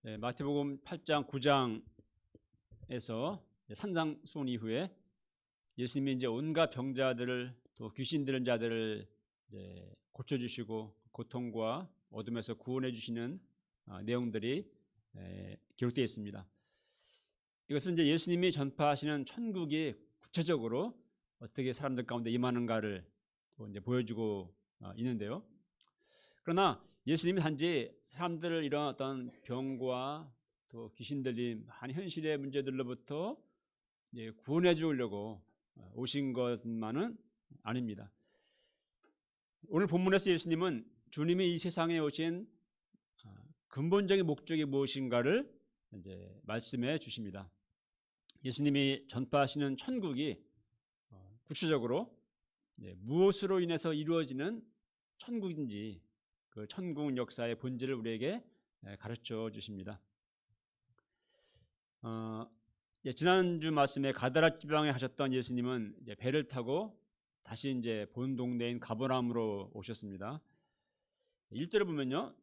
마태복음 8장, 9장에서 산상수훈 이후에 예수님이 이제 온갖 병자들을 또 귀신 들린 자들을 이제 고쳐주시고 고통과 어둠에서 구원해 주시는 내용들이 기록되어 있습니다. 이것은 이제 예수님이 전파하시는 천국이 구체적으로 어떻게 사람들 가운데 임하는가를 또 이제 보여주고 있는데요. 그러나 예수님이 단지 사람들을 이런 어떤 병과 또 귀신 들림 한 현실의 문제들로부터 이제 구원해 주려고 오신 것만은 아닙니다. 오늘 본문에서 예수님은 주님이 이 세상에 오신 근본적인 목적이 무엇인가를 이제 말씀해 주십니다. 예수님이 전파하시는 천국이 구체적으로 무엇으로 인해서 이루어지는 천국인지 그 천국 역사의 본질을 우리에게 가르쳐 주십니다. 지난주 말씀에 가다라 지방에 하셨던 예수님은 이제 배를 타고 다시 이제 본 동네인 가버나움으로 오셨습니다. 1절을 보면요,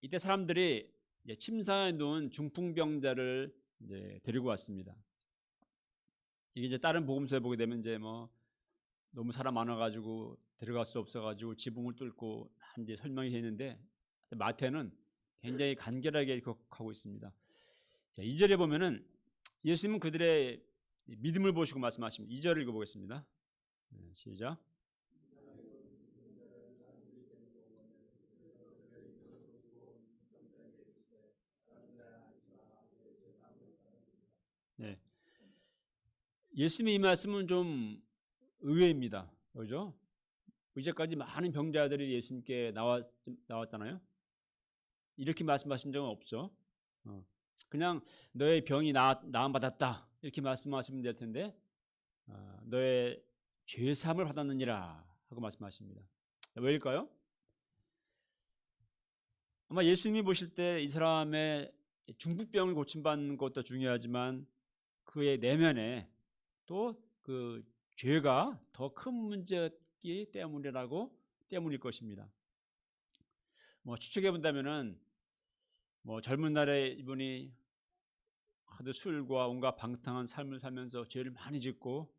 이때 사람들이 이제 침상에 누운 중풍병자를 이제 데리고 왔습니다. 이게 이제 다른 복음서에 보게 되면 이제 뭐 너무 사람 많아가지고 데려갈 수 없어가지고 지붕을 뚫고 한지 설명이 되는데 마태는 굉장히 간결하게 기록하고 있습니다. 자, 2절에 보면은 예수님은 그들의 믿음을 보시고 말씀하십니다. 2절을 읽어보겠습니다. 시작. 네. 예수님의 이 말씀은 좀 의외입니다. 그죠? 이제까지 많은 병자들이 예수님께 나왔잖아요. 이렇게 말씀하신 적은 없죠. 그냥 너의 병이 나음받았다 이렇게 말씀하시면 될 텐데 너의 죄사함을 받았느니라 하고 말씀하십니다. 왜일까요? 아마 예수님이 보실 때 이 사람의 중풍병을 고침받는 것도 중요하지만 그의 내면에 또 그 죄가 더 큰 문제였기 때문일 것입니다. 뭐 추측해 본다면은 뭐 젊은 날에 이분이 하도 술과 온갖 방탕한 삶을 살면서 죄를 많이 짓고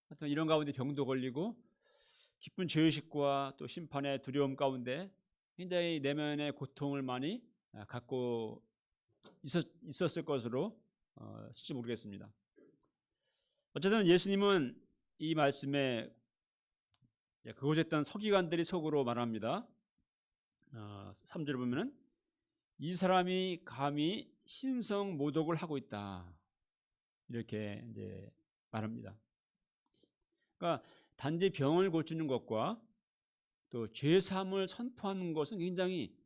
하여튼 이런 가운데 병도 걸리고 깊은 죄의식과 또 심판의 두려움 가운데 굉장히 내면의 고통을 많이 갖고 있었을 것으로 실지 모르겠습니다. 어쨌든 예수님은 이 말씀에 그곳에 있던 서기관들이 속으로 말합니다. 3절을 보면은 이 사람이 감히 신성 모독을 하고 있다 이렇게 이제 말합니다. 그러니까 단지 병을 고치는 것과 또 죄 사함을 선포하는 것은 굉장히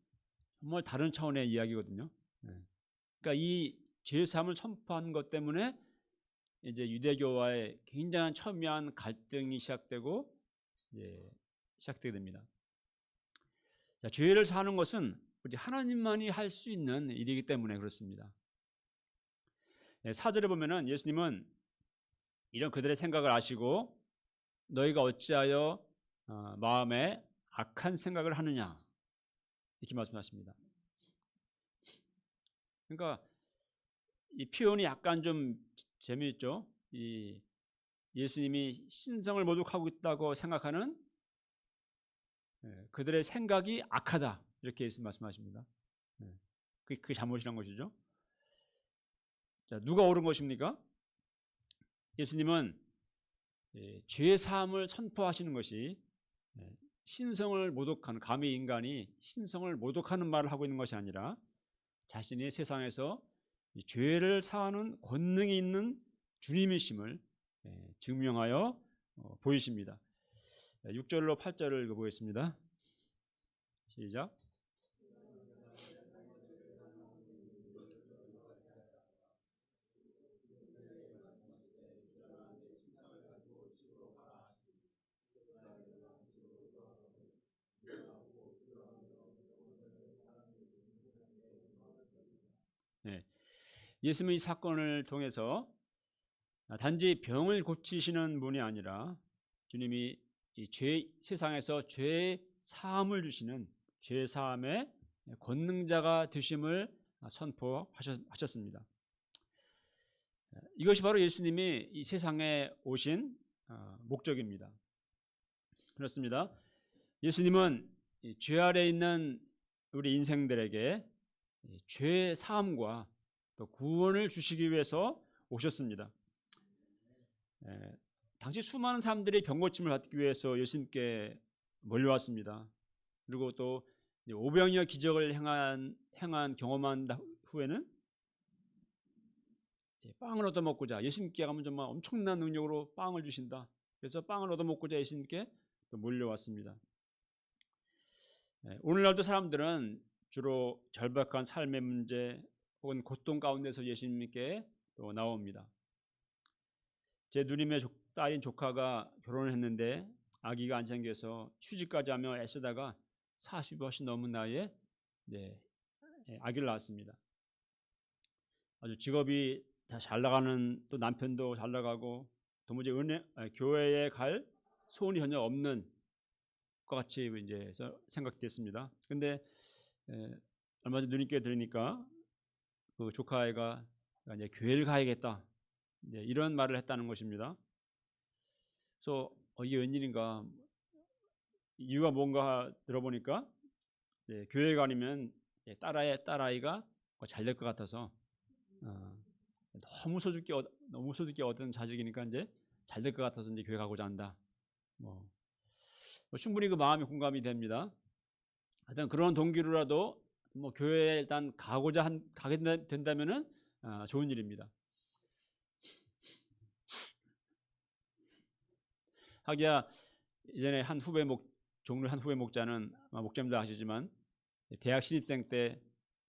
정말 다른 차원의 이야기거든요. 그러니까 이 죄 사함을 선포하는 것 때문에 이제 유대교와의 굉장한 첨예한 갈등이 시작되고 시작되게 됩니다. 자, 죄를 사는 것은 우리 하나님만이 할 수 있는 일이기 때문에 그렇습니다. 4절에 보면은 예수님은 이런 그들의 생각을 아시고 너희가 어찌하여 마음에 악한 생각을 하느냐 이렇게 말씀하십니다. 그러니까 이 표현이 약간 좀 재미있죠. 이 예수님이 신성을 모독하고 있다고 생각하는 그들의 생각이 악하다 이렇게 예수님 말씀하십니다. 그게 잘못이란 것이죠. 자, 누가 옳은 것입니까? 예수님은 죄 사함을 선포하시는 것이 신성을 모독하는, 감히 인간이 신성을 모독하는 말을 하고 있는 것이 아니라 자신이 세상에서 죄를 사하는 권능이 있는 주님이심을 증명하여 보이십니다. 6절로 8절을 읽어보겠습니다. 시작. 예수님의 이 사건을 통해서 단지 병을 고치시는 분이 아니라 주님이 이 세상에서 죄 사함을 주시는 죄 사함의 권능자가 되심을 선포하셨습니다. 이것이 바로 예수님이 이 세상에 오신 목적입니다. 그렇습니다. 예수님은 죄 아래 있는 우리 인생들에게 죄 사함과 또 구원을 주시기 위해서 오셨습니다. 당시 수많은 사람들이 병고침을 받기 위해서 예수님께 몰려왔습니다. 그리고 또 500여 기적을 행한 경험한 후에는 빵을 얻어먹고자, 예수님께 가면 정말 엄청난 능력으로 빵을 주신다. 그래서 빵을 얻어먹고자 예수님께 또 몰려왔습니다. 오늘날도 사람들은 주로 절박한 삶의 문제 혹은 고통 가운데서 예수님께 또 나옵니다. 제 누님의 딸인 조카가 결혼을 했는데 아기가 안 생겨서 휴직까지 하며 애쓰다가 40이 훨씬 넘은 나이에 아기를 낳았습니다. 아주 직업이 다 잘 나가는, 또 남편도 잘 나가고 도무지 교회에 갈 소원이 전혀 없는 것 같이 이제 생각됐습니다. 근데 얼마 전에 누님께 들으니까 그 조카아이가 이제 교회를 가야겠다, 이런 말을 했다는 것입니다. 그래서 이게 웬일인가, 이유가 뭔가 들어보니까 교회 가면 딸아이가 잘 될 것 같아서 너무 소득이 얻은 자식이니까 이제 잘 될 것 같아서 이제 교회 가고자 한다. 충분히 그 마음이 공감이 됩니다. 하여튼 그런 동기로라도 교회에 일단 가게 된다면은 좋은 일입니다. 하기야 예전에 종로 한 후배 목자는 목자님도 아시지만 대학 신입생 때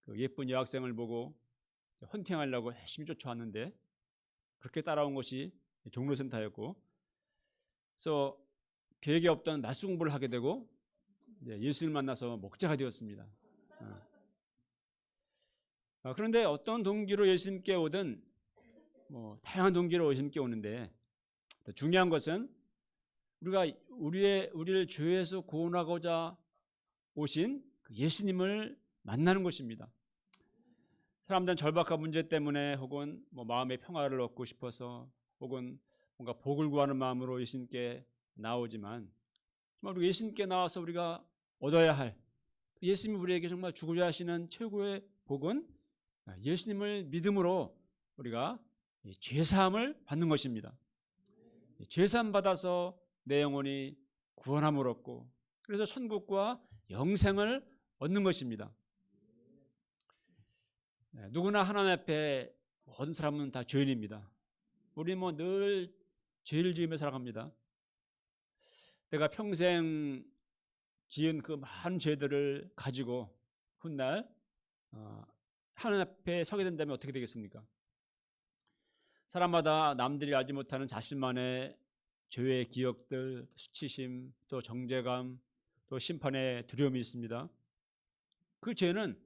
그 예쁜 여학생을 보고 헌팅하려고 열심히 쫓아왔는데 그렇게 따라온 것이 종로센터였고, 그래서 계획이 없던 마스 공부를 하게 되고 예수를 만나서 목자가 되었습니다. 그런데 어떤 동기로 예수님께 오든 다양한 동기로 예수님께 오는데 중요한 것은 우리가 우리를 죄에서 구원하고자 오신 그 예수님을 만나는 것입니다. 사람들은 절박한 문제 때문에 혹은 마음의 평화를 얻고 싶어서 혹은 뭔가 복을 구하는 마음으로 예수님께 나오지만, 정말 우리 예수님께 나와서 우리가 얻어야 할, 예수님이 우리에게 정말 주고자 하시는 최고의 복은 예수님을 믿음으로 우리가 죄사함을 받는 것입니다. 죄사함 받아서 내 영혼이 구원함을 얻고, 그래서 천국과 영생을 얻는 것입니다. 누구나 하나님 앞에 모든 사람은 다 죄인입니다. 우리 늘 죄를 지으며 살아갑니다. 내가 평생 지은 그 많은 죄들을 가지고 훗날 하나님 앞에 서게 된다면 어떻게 되겠습니까? 사람마다 남들이 알지 못하는 자신만의 죄의 기억들, 수치심, 또 정죄감, 또 심판의 두려움이 있습니다. 그 죄는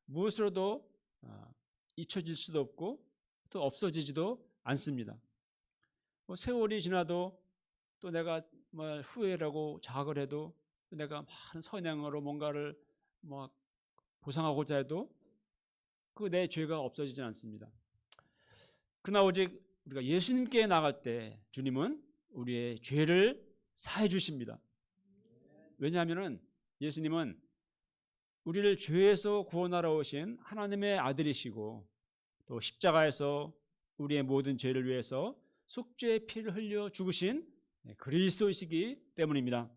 무엇으로도 잊혀질 수도 없고 또 없어지지도 않습니다. 세월이 지나도 또 내가 후회라고 자각을 해도 또 내가 많은 선행으로 뭔가를 보상하고자 해도 그 내 죄가 없어지지 않습니다. 그러나 오직 우리가 예수님께 나갈 때 주님은 우리의 죄를 사해 주십니다. 왜냐하면 예수님은 우리를 죄에서 구원하러 오신 하나님의 아들이시고 또 십자가에서 우리의 모든 죄를 위해서 속죄의 피를 흘려 죽으신 그리스도이시기 때문입니다.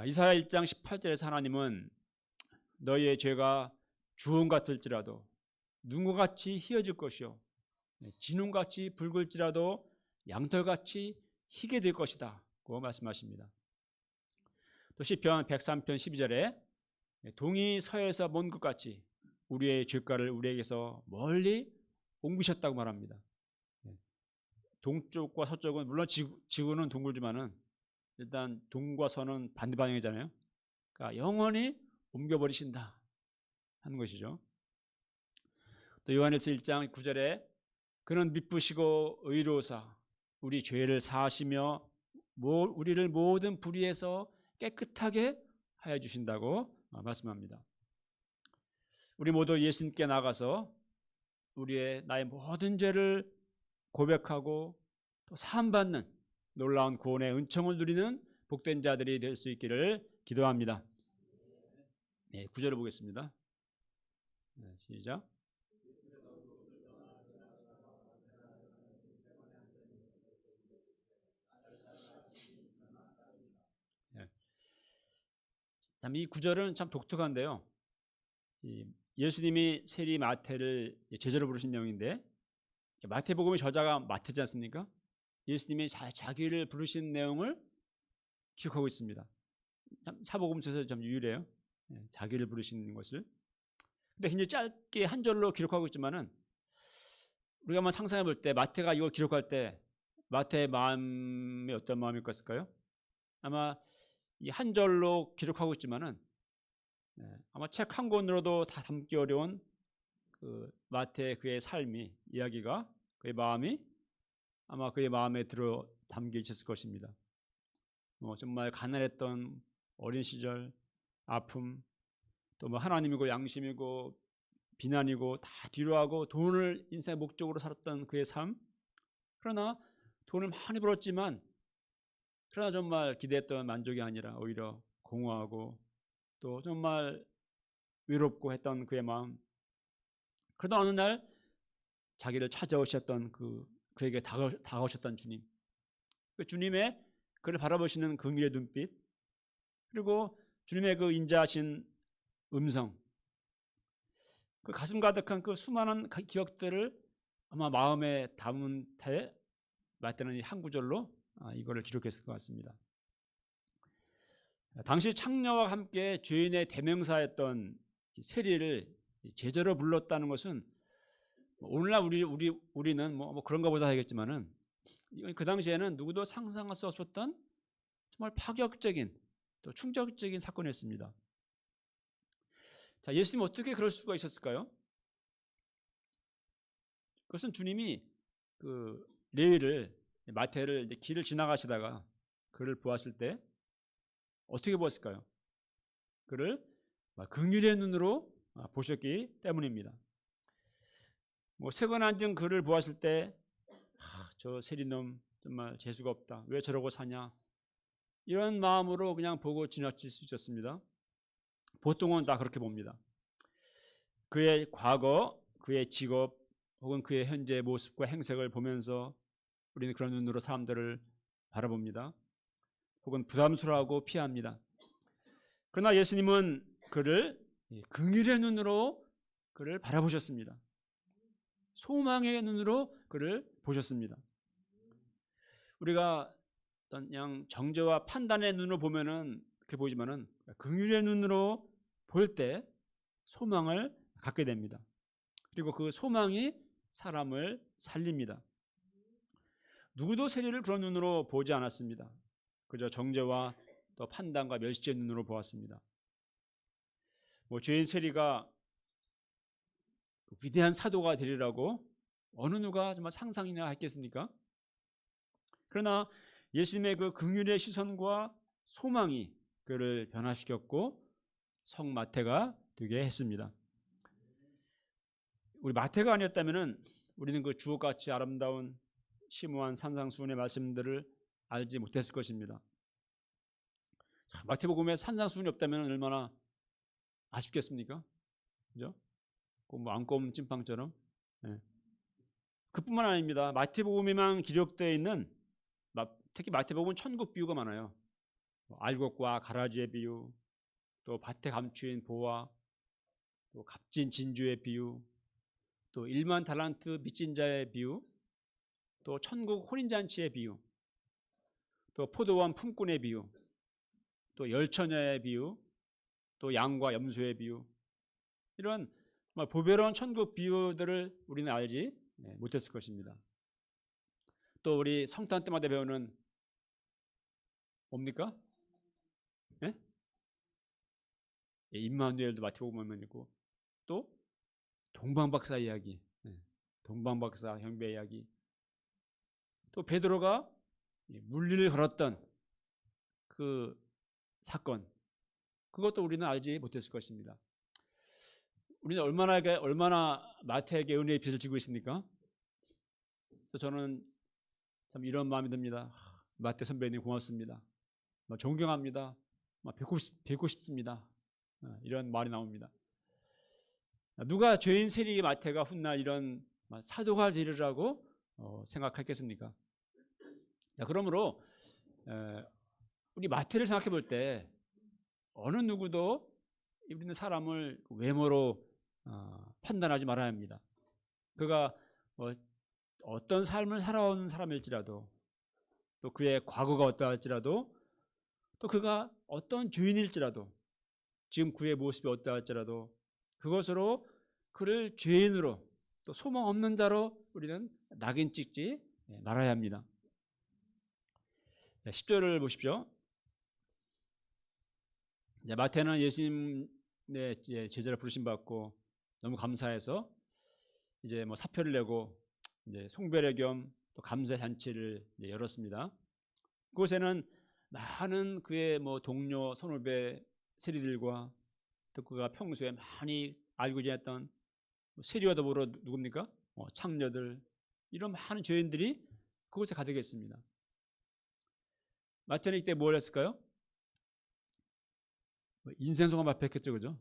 이사야 1장 18절에서 하나님은 너희의 죄가 주홍 같을지라도 눈과 같이 희어질 것이요 진홍같이 붉을지라도 양털같이 희게 될 것이다 고 말씀하십니다. 또 시편 103편 12절에 동이 서에서 먼 것 같이 우리의 죄가를 우리에게서 멀리 옮기셨다고 말합니다. 동쪽과 서쪽은 물론 지구는 둥글지만은 일단 동과 서는 반대 방향이잖아요. 그러니까 영원히 옮겨버리신다 하는 것이죠. 또 요한일서 1장 9절에 그는 미쁘시고 의로우사 우리 죄를 사하시며 우리를 모든 불의에서 깨끗하게 하여 주신다고 말씀합니다. 우리 모두 예수님께 나가서 나의 모든 죄를 고백하고 또 사함받는 놀라운 구원의 은총을 누리는 복된 자들이 될 수 있기를 기도합니다. 네, 9절을 보겠습니다. 네, 시작. 네. 이 9절은 참 독특한데요. 예수님이 세리 마태를 제자로 부르신 내용인데, 마태복음의 저자가 마태지 않습니까? 예수님이 자기를 부르신 내용을 기록하고 있습니다. 참 사복음서에서 좀 유일해요. 자기를 부르신 것을. 근데 굉장히 짧게 한 절로 기록하고 있지만은 우리가 한번 상상해 볼 때 마태가 이걸 기록할 때 마태의 마음이 어떤 마음일 것일까요? 아마 이 한 절로 기록하고 있지만은 아마 책 한 권으로도 다 담기 어려운 그 마태의 그의 삶이 이야기가 그의 마음이 아마 그의 마음에 들어 담겨 있었을 것입니다. 정말 가난했던 어린 시절, 아픔, 또 하나님이고 양심이고 비난이고 다 뒤로하고 돈을 인생의 목적으로 살았던 그의 삶. 그러나 돈을 많이 벌었지만 그러나 정말 기대했던 만족이 아니라 오히려 공허하고 또 정말 외롭고 했던 그의 마음. 그러다 어느 날 자기를 찾아오셨던 그에게 다가오셨던 주님. 그 주님의 그를 바라보시는 긍휼의 눈빛, 그리고 주님의 그 인자하신 음성, 그 가슴 가득한 그 수많은 기억들을 아마 마음에 담은 태에 마태는 한 구절로 이거를 기록했을 것 같습니다. 당시 창녀와 함께 죄인의 대명사였던 세리를 제자로 불렀다는 것은 오늘날 우리는 뭐 그런가 보다 하겠지만은 그 당시에는 누구도 상상할 수 없었던 정말 파격적인 또 충격적인 사건이었습니다. 자, 예수님 어떻게 그럴 수가 있었을까요? 그것은 주님이 그 레위를 마태를 길을 지나가시다가 그를 보았을 때 어떻게 보았을까요? 그를 긍휼의 눈으로 보셨기 때문입니다. 세관 앉은 그를 보았을 때 저 세리놈 정말 재수가 없다. 왜 저러고 사냐? 이런 마음으로 그냥 보고 지나칠 수 있었습니다. 보통은 다 그렇게 봅니다. 그의 과거, 그의 직업 혹은 그의 현재 모습과 행색을 보면서 우리는 그런 눈으로 사람들을 바라봅니다. 혹은 부담스러워하고 피합니다. 그러나 예수님은 그를 긍휼의 눈으로 그를 바라보셨습니다. 소망의 눈으로 그를 보셨습니다. 우리가 어떤 그냥 정죄와 판단의 눈으로 보면은 그렇게 보이지만은 긍휼의 눈으로 볼 때 소망을 갖게 됩니다. 그리고 그 소망이 사람을 살립니다. 누구도 세리를 그런 눈으로 보지 않았습니다. 그저 정죄와 또 판단과 멸시의 눈으로 보았습니다. 죄인 세리가 위대한 사도가 되리라고 어느 누가 정말 상상이나 했겠습니까? 그러나 예수님의 그 긍휼의 시선과 소망이 그를 변화시켰고 성 마태가 되게 했습니다. 우리 마태가 아니었다면은 우리는 그 주옥같이 아름다운 심오한 산상수훈의 말씀들을 알지 못했을 것입니다. 마태복음에 산상수훈이 없다면 얼마나 아쉽겠습니까? 그죠? 안 꼽는 찐빵처럼. 네. 그뿐만 아닙니다. 마태복음에만 기록되어 있는 특히 마태복음은 천국 비유가 많아요. 알곡과 가라지의 비유, 또 밭에 감추인 보화, 또 값진 진주의 비유, 또 1만 달란트 빚진 자의 비유, 또 천국 혼인잔치의 비유, 또 포도원 품꾼의 비유, 또 열처녀의 비유, 또 양과 염소의 비유, 이런 보배로운 천국 비유들을 우리는 알지 못했을 것입니다. 또 우리 성탄 때마다 배우는 뭡니까? 예? 임마누엘도 마태복음에 있고, 또 동방박사 이야기, 동방박사 형배 이야기, 또 베드로가 물리를 걸었던 그 사건, 그것도 우리는 알지 못했을 것입니다. 우리는 얼마나 마태에게 은혜의 빚을 지고 있습니까? 그래서 저는 참 이런 마음이 듭니다. 마태 선배님 고맙습니다. 존경합니다. 뵙고 싶습니다. 이런 말이 나옵니다. 누가 죄인 세리 마태가 훗날 이런 사도가 되리라고 생각했겠습니까? 그러므로 우리 마태를 생각해 볼 때 어느 누구도 우리는 사람을 외모로 판단하지 말아야 합니다. 그가 어떤 삶을 살아온 사람일지라도, 또 그의 과거가 어떠할지라도, 또 그가 어떤 죄인일지라도, 지금 그의 모습이 어떠할지라도 그것으로 그를 죄인으로, 또 소망 없는 자로 우리는 낙인 찍지 말아야 합니다. 10절을 보십시오. 마태는 예수님의 제자를 부르심 받고 너무 감사해서 이제 사표를 내고 이제 송별회 겸 또 감사 잔치를 열었습니다. 그곳에는 많은 그의 동료, 선후배, 세리들과 또 그가 평소에 많이 알고 지냈던 세리와 더불어 누굽니까? 창녀들, 이런 많은 죄인들이 그곳에 가득했습니다. 마태는 이때 뭘 했을까요? 인생소감 앞에했겠죠, 그죠?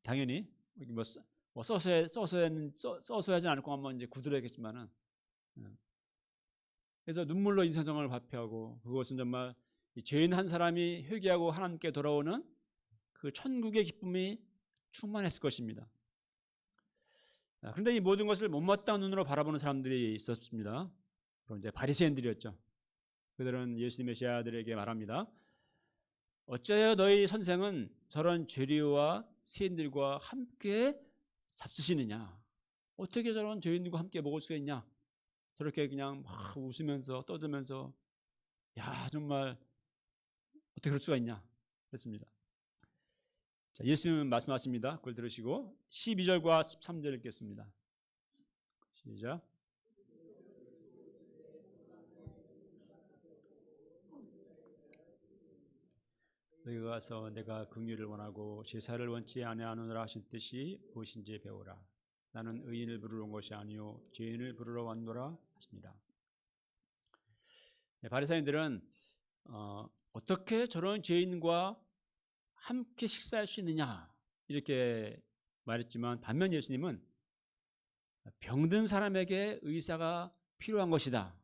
당연히 써서 하진 않을 거면 이제 구두려야겠지만은, 그래서 눈물로 인생소감을 발표하고, 그것은 정말 죄인 한 사람이 회개하고 하나님께 돌아오는 그 천국의 기쁨이 충만했을 것입니다. 그런데 이 모든 것을 못마땅한 눈으로 바라보는 사람들이 있었습니다. 그럼 이제 바리새인들이었죠. 그들은 예수님의 메시아들에게 말합니다. 어찌하여 너희 선생은 저런 죄리와 세인들과 함께 잡수시느냐? 어떻게 저런 죄인들과 함께 먹을 수가 있냐? 저렇게 그냥 막 웃으면서 떠들면서, 야, 정말 어떻게 그럴 수가 있냐? 그랬습니다. 자, 예수님은 말씀하십니다. 그걸 들으시고 12절과 13절 읽겠습니다. 시작. 너희가 가서 내가 긍휼을 원하고 제사를 원치 아니하노라 하신 뜻이 무엇인지 배우라. 나는 의인을 부르러 온 것이 아니요 죄인을 부르러 왔노라 하십니다. 바리새인들은 어떻게 저런 죄인과 함께 식사할 수 있느냐 이렇게 말했지만, 반면 예수님은 병든 사람에게 의사가 필요한 것이다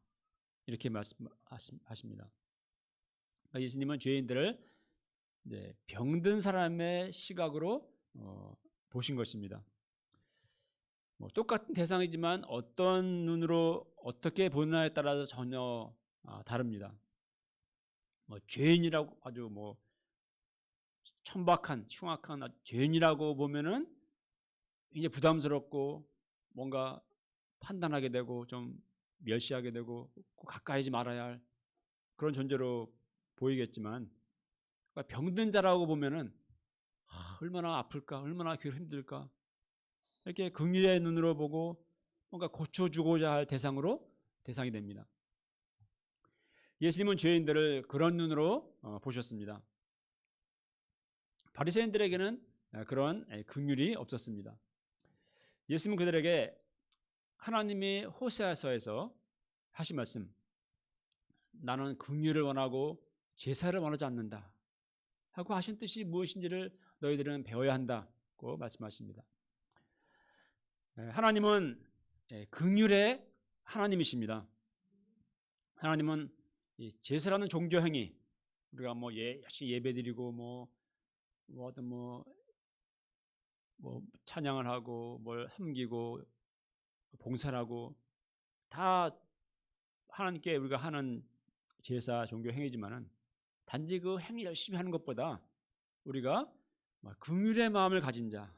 이렇게 말씀하십니다. 예수님은 죄인들을 병든 사람의 시각으로 보신 것입니다. 똑같은 대상이지만 어떤 눈으로 어떻게 보느냐에 따라서 전혀 다릅니다. 죄인이라고 아주 천박한, 흉악한 죄인이라고 보면은 이제 부담스럽고 뭔가 판단하게 되고 좀 멸시하게 되고 가까이지 말아야 할 그런 존재로 보이겠지만, 병든 자라고 보면은 얼마나 아플까, 얼마나 힘들까, 이렇게 긍휼의 눈으로 보고 뭔가 고쳐주고자 할 대상이 됩니다. 예수님은 죄인들을 그런 눈으로 보셨습니다. 바리새인들에게는 그런 긍휼이 없었습니다. 예수님은 그들에게 하나님이 호세아서에서 하신 말씀, 나는 긍휼을 원하고 제사를 원하지 않는다 하고 하신 뜻이 무엇인지를 너희들은 배워야 한다고 말씀하십니다. 하나님은 긍휼의 하나님이십니다. 하나님은 제사라는 종교 행위, 우리가 열심히 예배드리고 찬양을 하고 뭘 섬기고 봉사를 하고 다 하나님께 우리가 하는 제사 종교 행위지만은, 단지 그 행위 열심히 하는 것보다 우리가 긍휼의 마음을 가진 자,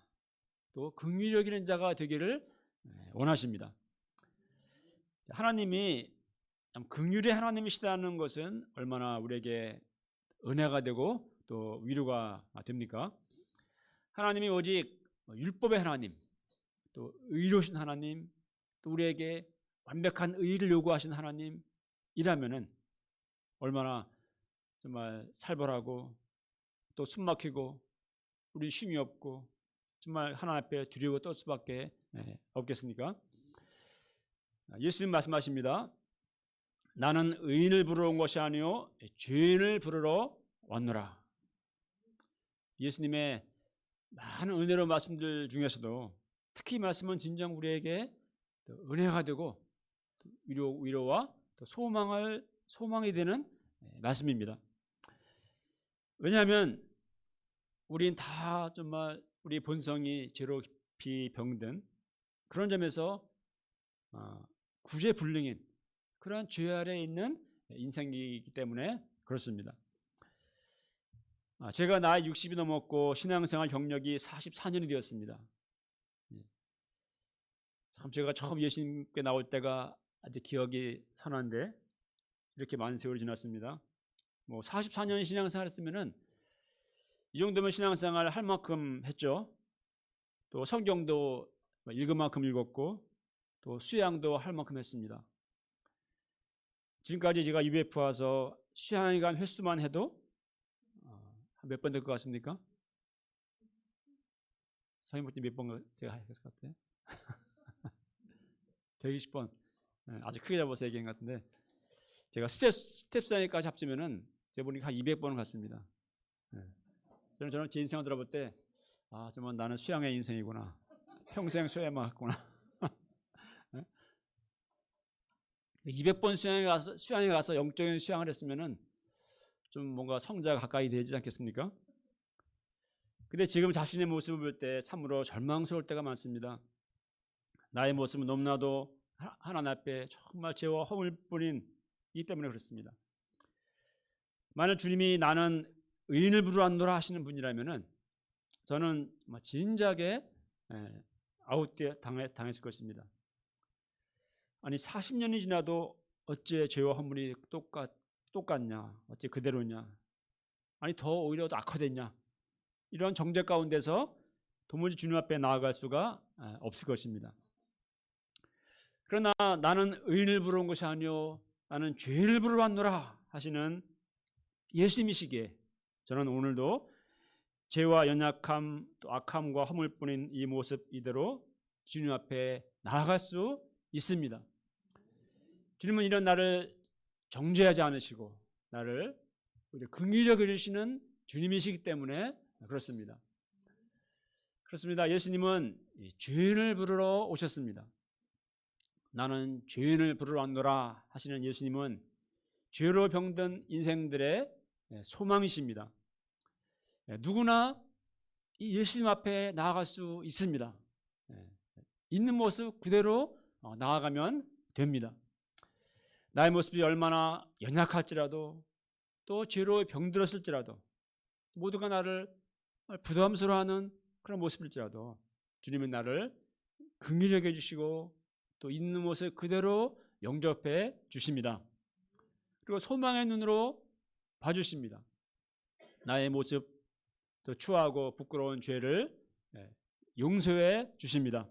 또 긍휼히 여기는 자가 되기를 원하십니다. 하나님이 긍휼의 하나님이시다는 것은 얼마나 우리에게 은혜가 되고 또 위로가 됩니까? 하나님이 오직 율법의 하나님, 또 의로우신 하나님, 또 우리에게 완벽한 의를 요구하신 하나님이라면은 얼마나 정말 살벌하고 또 숨막히고 우리 쉼이 없고 정말 하나님 앞에 두려워 떨 수밖에 없겠습니까? 예수님 말씀하십니다. 나는 의인을 부르러 온 것이 아니요 죄인을 부르러 왔노라. 예수님의 많은 은혜로운 말씀들 중에서도 특히 이 말씀은 진정 우리에게 은혜가 되고 위로와 또 소망이 되는 말씀입니다. 왜냐하면 우린 다 정말 우리 본성이 죄로 깊이 병든 그런 점에서 구제불능인 그런 죄 아래에 있는 인생이기 때문에 그렇습니다. 제가 나이 60이 넘었고 신앙생활 경력이 44년이 되었습니다. 참 제가 처음 예수님께 나올 때가 아직 기억이 선한데 이렇게 많은 세월이 지났습니다. 44년 신앙생활 했으면은 이 정도면 신앙생활 할 만큼 했죠. 또 성경도 읽을 만큼 읽었고 또 수양도 할 만큼 했습니다. 지금까지 제가 UBF 와서 수양에 간 횟수만 해도 몇 번 될 것 같습니까? 선생님 볼 때 몇 번 제가 했을 것 같아요? 120번. 아주 크게 잡아서 얘기한 것 같은데 제가 스텝 수양회까지 합치면은 제가 보니까 한 200번은 갔습니다. 저는 제 인생을 돌아볼 때 정말 나는 수양의 인생이구나. 평생 수양만 했구나. 200번 수양에 가서 영적인 수양을 했으면은 좀 뭔가 성자가 가까이 되지 않겠습니까? 근데 지금 자신의 모습을 볼 때 참으로 절망스러울 때가 많습니다. 나의 모습은 너무나도 하나님 앞에 정말 죄와 허물뿐인 이기 때문에 그렇습니다. 만약 주님이 나는 의인을 부르러 왔노라 하시는 분이라면은 저는 진작에 아웃돼 당했을 것입니다. 아니 40년이 지나도 어째 죄와 허물이 똑같냐? 어째 그대로냐? 아니 더 오히려 더 악화됐냐? 이런 정죄 가운데서 도무지 주님 앞에 나아갈 수가 없을 것입니다. 그러나 나는 의인을 부르는 것이 아니요 나는 죄를 부르러 왔노라 하시는 예수님이시기에 저는 오늘도 죄와 연약함 또 악함과 허물뿐인 이 모습 이대로 주님 앞에 나아갈 수 있습니다. 주님은 이런 나를 정죄하지 않으시고 나를 긍휼히 여기시는 주님이시기 때문에 그렇습니다. 예수님은 죄인을 부르러 오셨습니다. 나는 죄인을 부르러 왔노라 하시는 예수님은 죄로 병든 인생들의 소망이십니다. 누구나 이 예수님 앞에 나아갈 수 있습니다. 있는 모습 그대로 나아가면 됩니다. 나의 모습이 얼마나 연약할지라도 또 죄로 병들었을지라도 모두가 나를 부담스러워하는 그런 모습일지라도 주님은 나를 긍휼히 여겨주시고 또 있는 모습 그대로 영접해 주십니다. 그리고 소망의 눈으로 봐주십니다. 나의 모습 또 추하고 부끄러운 죄를 용서해 주십니다.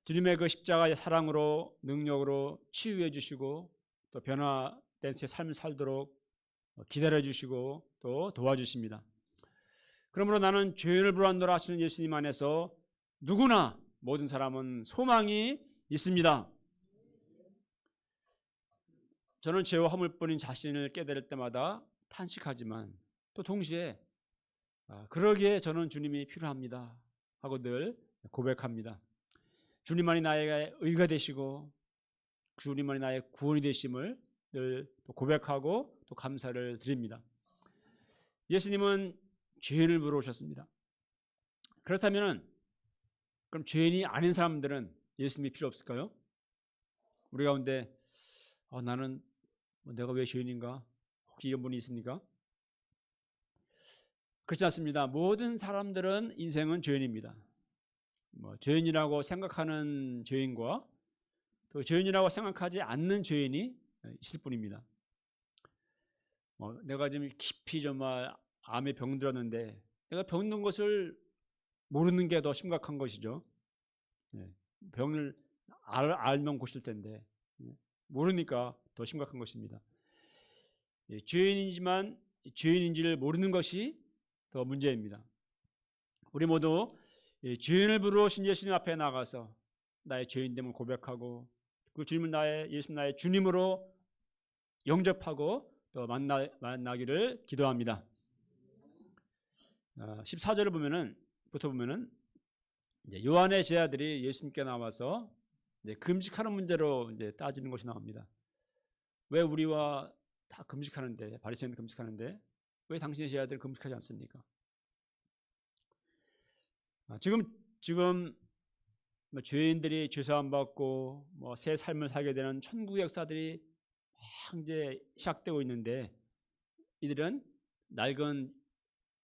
주님의 그 십자가의 사랑으로 능력으로 치유해 주시고 또 변화된 새 삶을 살도록 기다려 주시고 또 도와주십니다. 그러므로 나는 죄인을 부르러 왔노라 하시는 예수님 안에서 누구나 모든 사람은 소망이 있습니다. 저는 죄와 허물뿐인 자신을 깨달을 때마다 탄식하지만 또 동시에 그러기에 저는 주님이 필요합니다 하고 늘 고백합니다. 주님만이 나의 의가 되시고 주님만이 나의 구원이 되심을 늘 고백하고 또 감사를 드립니다. 예수님은 죄인을 부르러 오셨습니다. 그렇다면 그럼 죄인이 아닌 사람들은 예수님이 필요 없을까요? 우리 가운데 나는 내가 왜 죄인인가? 혹시 이런 분이 있습니까? 그렇지 않습니다. 모든 사람들은 인생은 죄인입니다. 죄인이라고 생각하는 죄인과 또 죄인이라고 생각하지 않는 죄인이 있을 뿐입니다. 내가 지금 깊이 정말 암에 병들었는데 내가 병든 것을 모르는 게 더 심각한 것이죠. 병을 알면 고칠 텐데 모르니까 더 심각한 것입니다. 죄인이지만 죄인인지를 모르는 것이 더 문제입니다. 우리 모두 죄인을 부르신 예수님 앞에 나가서 나의 죄인됨을 고백하고 그 주님을 예수님 나의 주님으로 영접하고 또 만나기를 기도합니다. 14절을 보면은 이제 요한의 제자들이 예수님께 나와서 이제 금식하는 문제로 이제 따지는 것이 나옵니다. 왜 우리와 다 금식하는데, 바리새인들 금식하는데 왜 당신의 제자들 금식하지 않습니까? 지금 뭐 죄인들이 죄사함 받고 뭐 새 삶을 살게 되는 천국의 역사들이 막 이제 시작되고 있는데 이들은 낡은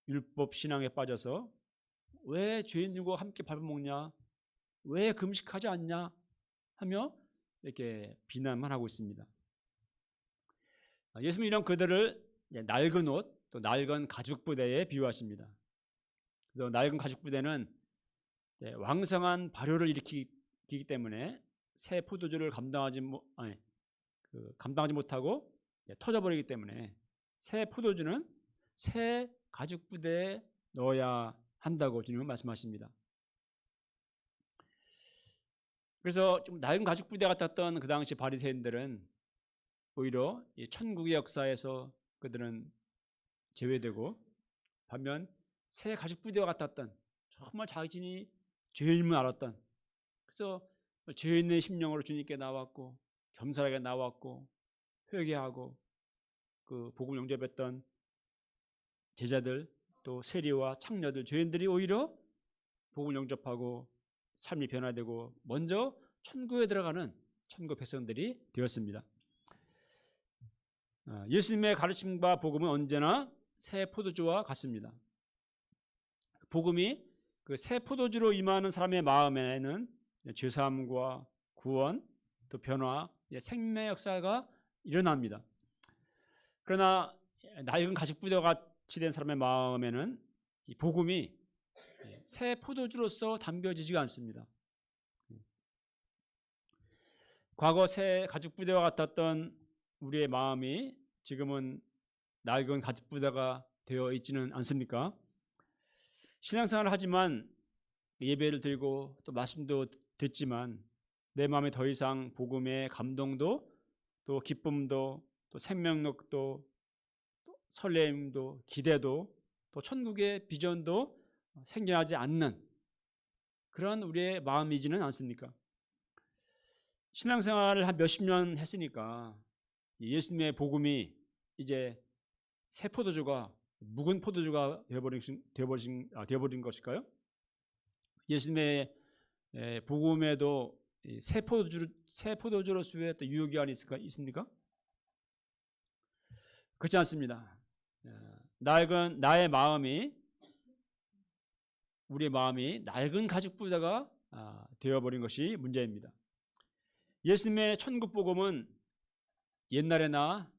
율법 신앙에 빠져서 왜 죄인들과 함께 밥을 먹냐, 왜 금식하지 않냐 하며 이렇게 비난만 하고 있습니다. 예수님은 이런 그들을 낡은 옷, 또 낡은 가죽 부대에 비유하십니다. 그래서 낡은 가죽 부대는 왕성한 발효를 일으키기 때문에 새 포도주를 감당하지 못하고 터져버리기 때문에 새 포도주는 새 가죽 부대에 넣어야 한다고 주님은 말씀하십니다. 그래서 좀 낡은 가죽 부대 같았던 그 당시 바리새인들은 오히려 이 천국의 역사에서 그들은 제외되고 반면 새 가죽 부대와 같았던 정말 자신이 죄인임을 알았던, 그래서 죄인의 심령으로 주님께 나왔고 겸손하게 나왔고 회개하고 그 복음을 영접했던 제자들 또 세리와 창녀들 죄인들이 오히려 복음을 영접하고 삶이 변화되고 먼저 천국에 들어가는 천국 백성들이 되었습니다. 예수님의 가르침과 복음은 언제나 새 포도주와 같습니다. 복음이 그 새 포도주로 임하는 사람의 마음에는 죄사함과 구원, 또 변화, 생명의 역사가 일어납니다. 그러나 낡은 가죽 부대와 같이 된 사람의 마음에는 이 복음이 새 포도주로서 담겨지지가 않습니다. 과거 새 가죽 부대와 같았던 우리의 마음이 지금은 낡은 가죽 부대가 되어 있지는 않습니까? 신앙생활을 하지만 예배를 드리고 또 말씀도 듣지만 내 마음에 더 이상 복음의 감동도 또 기쁨도 또 생명력도 또 설렘도 기대도 또 천국의 비전도 생겨나지 않는 그런 우리의 마음이지는 않습니까? 신앙생활을 한 몇십 년 했으니까 예수님의 복음이 이제 새 포도주가 묵은 포도주가 되어버린 것일까요? 예수님의 복음에도 새 포도주로서의 또 유효기한이 있습니까? 그렇지 않습니다. 나의 마음이, 우리의 마음이 낡은 가죽 부대가 되어버린 것이 문제입니다. 예수님의 천국 복음은 옛날에나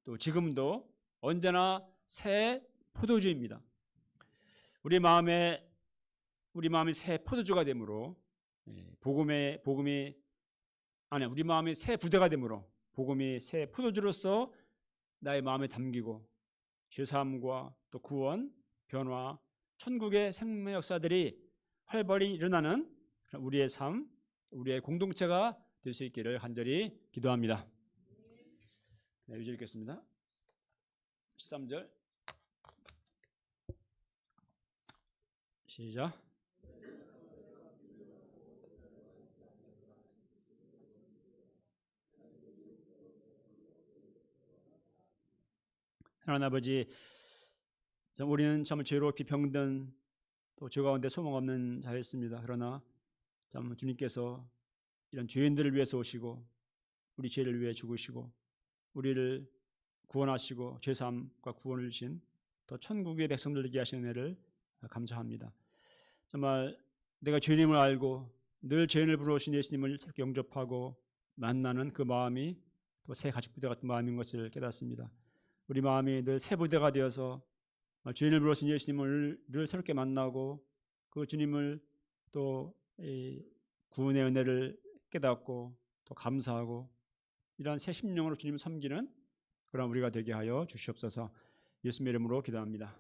또 지금도 언제나 새 포도주입니다. 우리 마음이 새 포도주가 되므로 우리 마음이 새 부대가 되므로 복음이 새 포도주로서 나의 마음에 담기고 죄사함과 또 구원, 변화, 천국의 생명 역사들이 활발히 일어나는 우리의 삶, 우리의 공동체가 될 수 있기를 간절히 기도합니다. 네, 위절 읽겠습니다. 13절 시작. 하나님 아버지, 우리는 참 죄롭기 병든 또 죄 가운데 소망 없는 자였습니다. 그러나 참 주님께서 이런 죄인들을 위해서 오시고 우리 죄를 위해 죽으시고 우리를 구원하시고 죄사함과 구원을 주신 또 천국의 백성들 되게 하시는 은혜를 감사합니다. 정말 내가 죄인임을 알고 늘 죄인을 부르신 예수님을 새롭게 영접하고 만나는 그 마음이 또 새 가죽 부대 같은 마음인 것을 깨닫습니다. 우리 마음이 늘 새 부대가 되어서 죄인을 부르신 예수님을 늘 새롭게 만나고 그 주님을 또 구원의 은혜를 깨닫고 또 감사하고 이러한 새 심령으로 주님을 섬기는 그런 우리가 되게 하여 주시옵소서. 예수님의 이름으로 기도합니다.